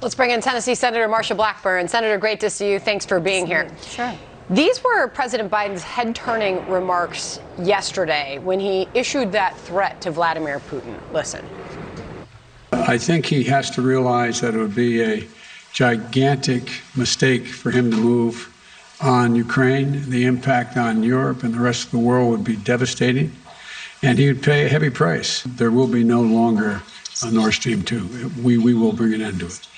Let's bring in Tennessee Senator Marsha Blackburn. Senator, great to see you. Thanks for being here. Sure. These were President Biden's head-turning remarks yesterday when he issued that threat to Vladimir Putin. Listen. I think he has to realize that it would be a gigantic mistake for him to move on Ukraine. The impact on Europe and the rest of the world would be devastating, and he would pay a heavy price. There will be no longer a Nord Stream 2. We will bring an end to it.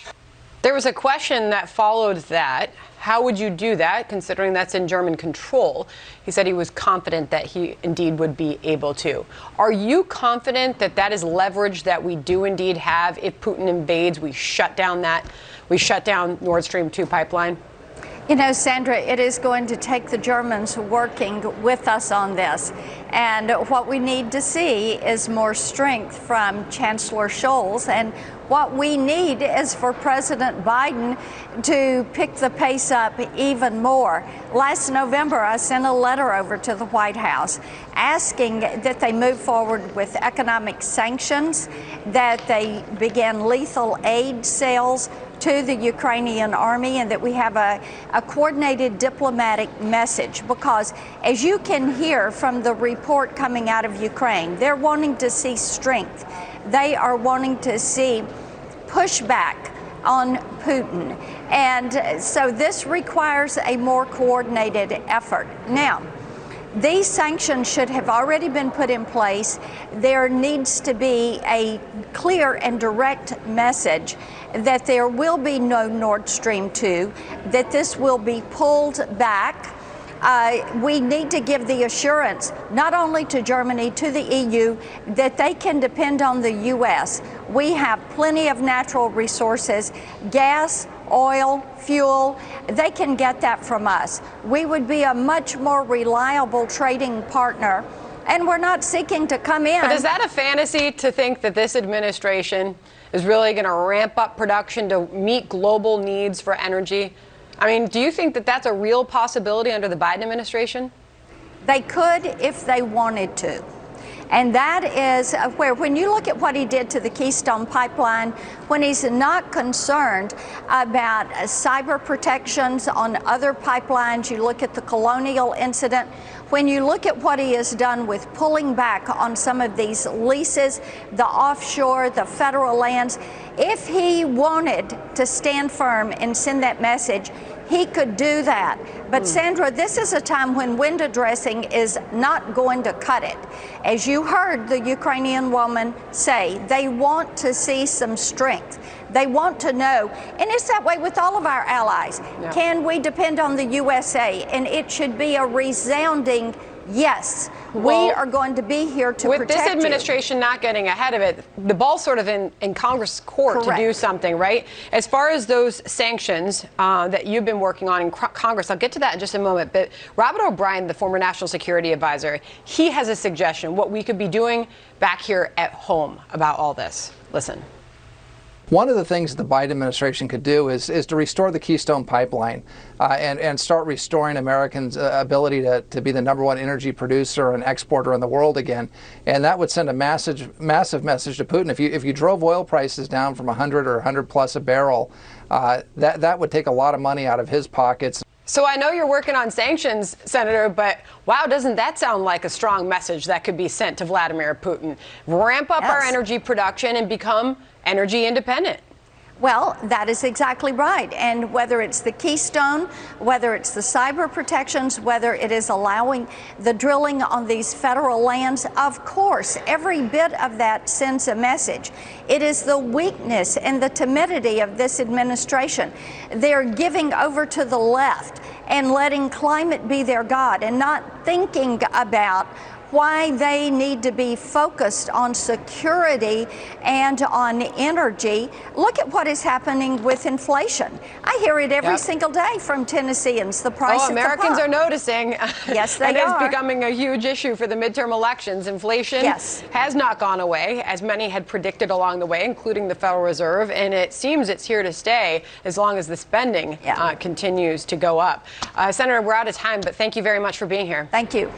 There was a question that followed that. How would you do that, considering that's in German control? He said he was confident that he indeed would be able to. Are you confident that that is leverage that we do indeed have if Putin invades? We shut down Nord Stream 2 pipeline? You know, Sandra, it is going to take the Germans working with us on this. And what we need to see is more strength from Chancellor Scholz. And what we need is for President Biden to pick the pace up even more. Last November, I sent a letter over to the White House asking that they move forward with economic sanctions, that they begin lethal aid sales to the Ukrainian army, and that we have a coordinated diplomatic message, because as you can hear from the report coming out of Ukraine, they're wanting to see strength. They are wanting to see pushback on Putin. And so this requires a more coordinated effort. Now, these sanctions should have already been put in place. There needs to be a clear and direct message that there will be no Nord Stream 2, that this will be pulled back. We need to give the assurance, not only to Germany, to the EU, that they can depend on the U.S. We have plenty of natural resources, gas, oil, fuel. They can get that from us. We would be a much more reliable trading partner, and we're not seeking to come in. But is that a fantasy to think that this administration is really going to ramp up production to meet global needs for energy? I mean, do you think that that's a real possibility under the Biden administration? They could if they wanted to. And that is where, when you look at what he did to the Keystone Pipeline, when he's not concerned about cyber protections on other pipelines, you look at the Colonial incident, when you look at what he has done with pulling back on some of these leases, the offshore, the federal lands, if he wanted to stand firm and send that message, he could do that. But Sandra, this is a time when window dressing is not going to cut it. As you heard the Ukrainian woman say, they want to see some strength. They want to know, and it's that way with all of our allies. Yeah. Can we depend on the USA? And it should be a resounding yes. Well, we are going to be here to protect you. With this administration not getting ahead of it, the ball's sort of in Congress court. Correct. To do something, right? As far as those sanctions that you've been working on in Congress, I'll get to that in just a moment, but Robert O'Brien, the former National Security Advisor, he has a suggestion what we could be doing back here at home about all this. Listen. One of the things the Biden administration could do is to restore the Keystone Pipeline and start restoring Americans' ability to be the #1 energy producer and exporter in the world again. And that would send a massive message to Putin. If you drove oil prices down from 100 or 100 plus a barrel, that would take a lot of money out of his pockets. So I know you're working on sanctions, Senator, but wow, doesn't that sound like a strong message that could be sent to Vladimir Putin? Ramp up our energy production and become energy independent. Well, that is exactly right. And whether it's the Keystone, whether it's the cyber protections, whether it is allowing the drilling on these federal lands, of course, every bit of that sends a message. It is the weakness and the timidity of this administration. They're giving over to the left and letting climate be their god and not thinking about why they need to be focused on security and on energy. Look at what is happening with inflation. I hear it every single day from Tennesseans, the price of the pump. Americans are noticing. Yes, they are. And it's becoming a huge issue for the midterm elections. Inflation has not gone away, as many had predicted along the way, including the Federal Reserve, and it seems it's here to stay as long as the spending continues to go up. Senator, we're out of time, but thank you very much for being here. Thank you.